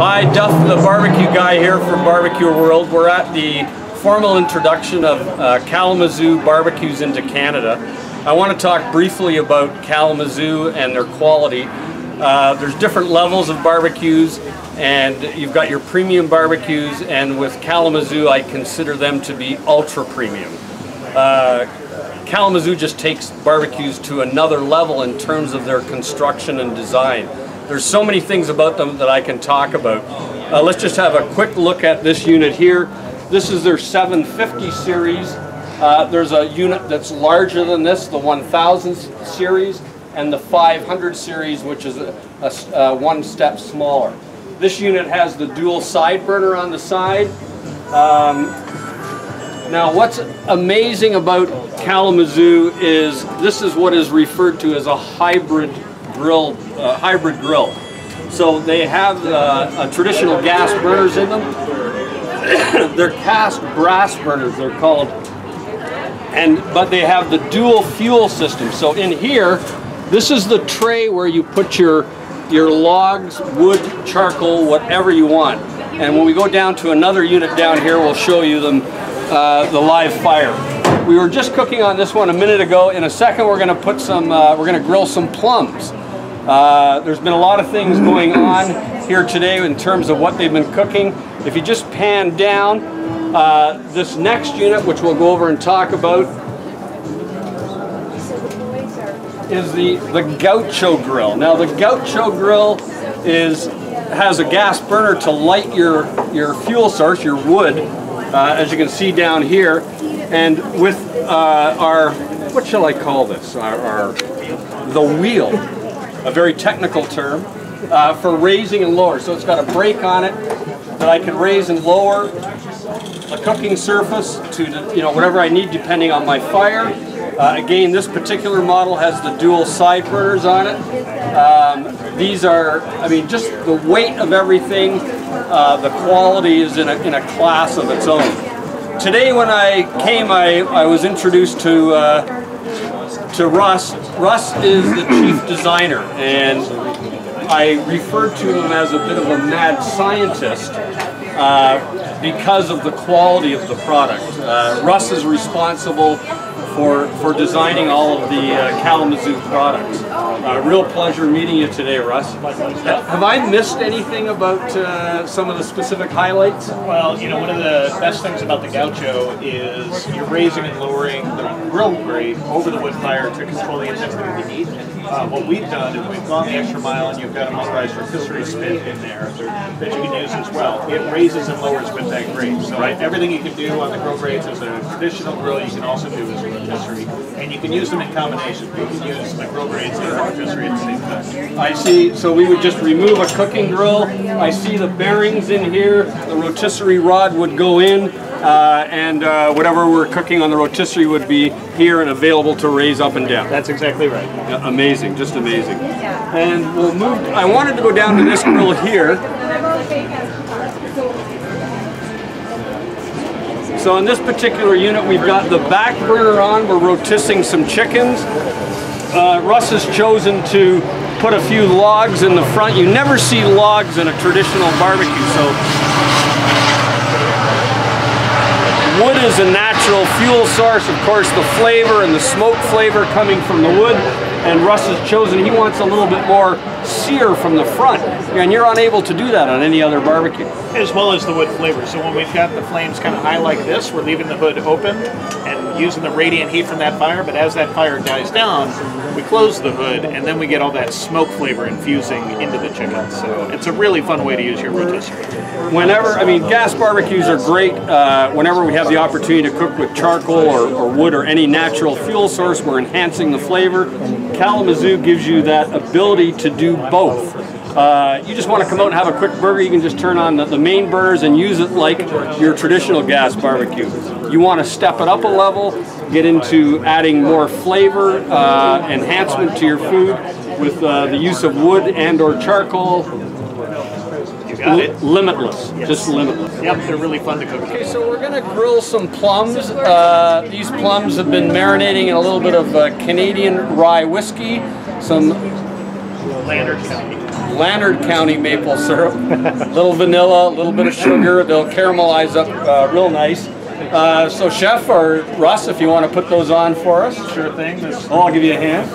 Hi, Duff, the barbecue guy here from Barbecue World. We're at the formal introduction of Kalamazoo barbecues into Canada. I want to talk briefly about Kalamazoo and their quality. There's different levels of barbecues, and you've got your premium barbecues, and with Kalamazoo I consider them to be ultra premium. Kalamazoo just takes barbecues to another level in terms of their construction and design. There's so many things about them that I can talk about. Let's just have a quick look at this unit here. This is their 750 series. There's a unit that's larger than this, the 1000 series, and the 500 series, which is one step smaller. This unit has the dual side burner on the side. Now what's amazing about Kalamazoo is this is what is referred to as a hybrid grill. So they have traditional gas burners in them. They're cast brass burners, they're called, but they have the dual fuel system. So in here, this is the tray where you put your logs, wood, charcoal, whatever you want. And when we go down to another unit down here, we'll show you them, the live fire. We were just cooking on this one a minute ago. In a second, we're going to put some, we're going to grill some plums. There's been a lot of things going on here today in terms of what they've been cooking. If you just pan down, this next unit, which we'll go over and talk about, is the Gaucho grill. Now the Gaucho grill has a gas burner to light your fuel source, your wood, as you can see down here, and with our, what shall I call this, the wheel, a very technical term, for raising and lower. So it's got a brake on it that I can raise and lower a cooking surface to, whatever I need depending on my fire. Again, this particular model has the dual side burners on it. These are, I mean, just the weight of everything, the quality is in a class of its own. Today when I came, I was introduced to Russ. Russ is the chief designer, and I referred to him as a bit of a mad scientist because of the quality of the product. Russ is responsible for designing all of the Kalamazoo products. Real pleasure meeting you today, Russ. Have I missed anything about some of the specific highlights? Well, one of the best things about the Gaucho is you're raising and lowering the grill grate over the wood fire to control the intensity of the heat. What we've done is we've gone the extra mile, and you've got a motorized rotisserie spit in there that you can use as well. It raises and lowers with that grate. So everything you can do on the grill grates as a traditional grill, you can also do as a rotisserie. And you can use them in combination. You can use the grill grates and the rotisserie at the same time. I see, so we would just remove a cooking grill. I see the bearings in here. The rotisserie rod would go in, and whatever we're cooking on the rotisserie would be here and available to raise up and down. That's exactly right. Yeah, amazing, just amazing. And we'll move, I wanted to go down to this grill here. So in this particular unit, we've got the back burner on. We're rotisting some chickens. Russ has chosen to put a few logs in the front. You never see logs in a traditional barbecue, so wood is a natural fuel source. Of course, the flavor and the smoke flavor coming from the wood, and Russ has chosen, he wants a little bit more sear from the front, and you're unable to do that on any other barbecue. As well as the wood flavor. So when we've got the flames kind of high like this, we're leaving the hood open and using the radiant heat from that fire, but as that fire dies down, we close the hood, and then we get all that smoke flavor infusing into the chicken. So it's a really fun way to use your rotisserie. Whenever, I mean, gas barbecues are great. Whenever we have the opportunity to cook with charcoal or wood or any natural fuel source, we're enhancing the flavor. Kalamazoo gives you that ability to do both. You just want to come out and have a quick burger, you can just turn on the main burners and use it like your traditional gas barbecue. You want to step it up a level, get into adding more flavor, enhancement to your food with the use of wood and or charcoal. Got it. Limitless, yes. Just limitless. Yep, they're really fun to cook. Okay, so we're going to grill some plums. These plums have been marinating in a little bit of Canadian rye whiskey, some Lander County. Leonard County maple syrup, a little vanilla, a little bit of sugar. They'll caramelize up real nice. So Chef or Russ, if you want to put those on for us. Sure thing. I'll give you a hand.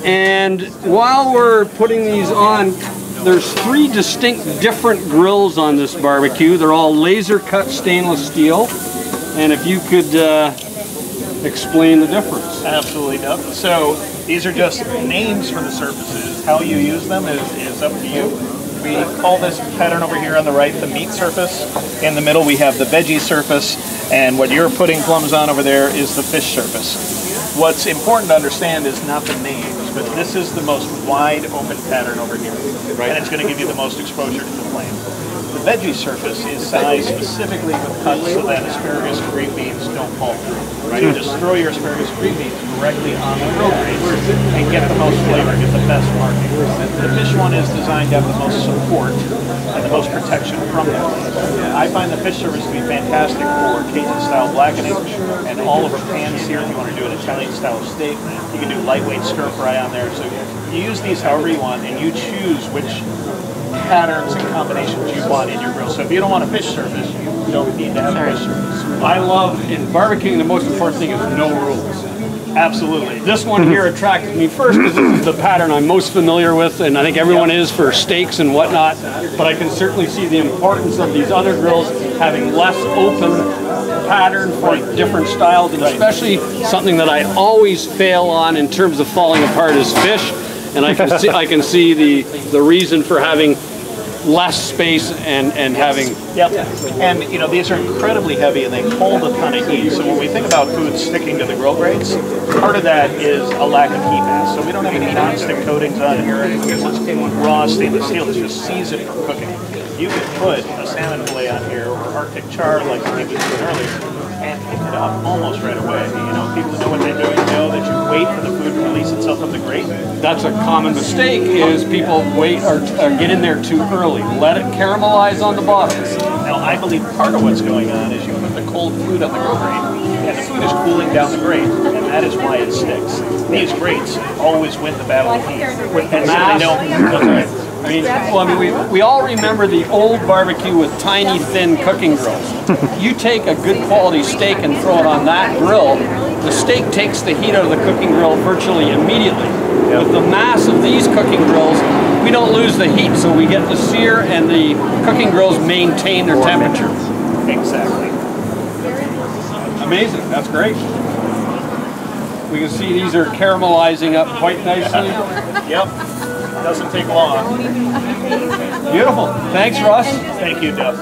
And while we're putting these on, there's 3 distinct different grills on this barbecue. They're all laser cut stainless steel. And if you could explain the difference. Absolutely, Duff. So these are just names for the surfaces. How you use them is up to you. We call this pattern over here on the right the meat surface. In the middle we have the veggie surface, and what you're putting plums on over there is the fish surface. What's important to understand is not the names, but this is the most wide open pattern over here, and it's going to give you the most exposure to the flame. The veggie surface is sized specifically with cuts so that asparagus and green beans don't fall through. Right? You just throw your asparagus and green beans directly on the grill grates and get the most flavor, get the best marking. The fish one is designed to have the most support and the most protection from the flame. I find the fish surface to be fantastic for Cajun-style blackening, and all over pans here if you want to do an Italian-style steak. You can do lightweight stir-fry on there. So you use these however you want, and you choose which patterns and combinations you want in your grill. So if you don't want a fish surface, you don't need to have a fish surface. I love, in barbecuing, the most important thing is no rules. Absolutely. This one here attracted me first because this is the pattern I'm most familiar with, and I think everyone is for steaks and whatnot, but I can certainly see the importance of these other grills having less open pattern for different styles, and especially something that I always fail on in terms of falling apart is fish, and I can see the reason for having less space and having... Yep. And you know, these are incredibly heavy and they hold a ton of heat. So when we think about food sticking to the grill grates, part of that is a lack of heat mass. So we don't have any non-stick coatings on here. Here's this raw stainless steel that's just seasoned for cooking. You could put a salmon fillet on here or Arctic char like we was doing earlier and pick it up almost right away. You know, people who know what they're doing know that you wait for the food to release itself from the grate. That's a common mistake, is people wait or get in there too early. Let it caramelize on the bottom. Now, I believe part of what's going on is you put the cold food on the grill grate, and the food is cooling down the grate, and that is why it sticks. These grates always win the battle of heat. And so they don't. We all remember the old barbecue with tiny, thin cooking grills. You take a good quality steak and throw it on that grill, the steak takes the heat out of the cooking grill virtually immediately. With the mass of these cooking grills, we don't lose the heat, so we get the sear and the cooking grills maintain their temperature. Exactly. Amazing, that's great. We can see these are caramelizing up quite nicely. Yep. Doesn't take long. Beautiful. Thanks, Russ. Thank you, Duff.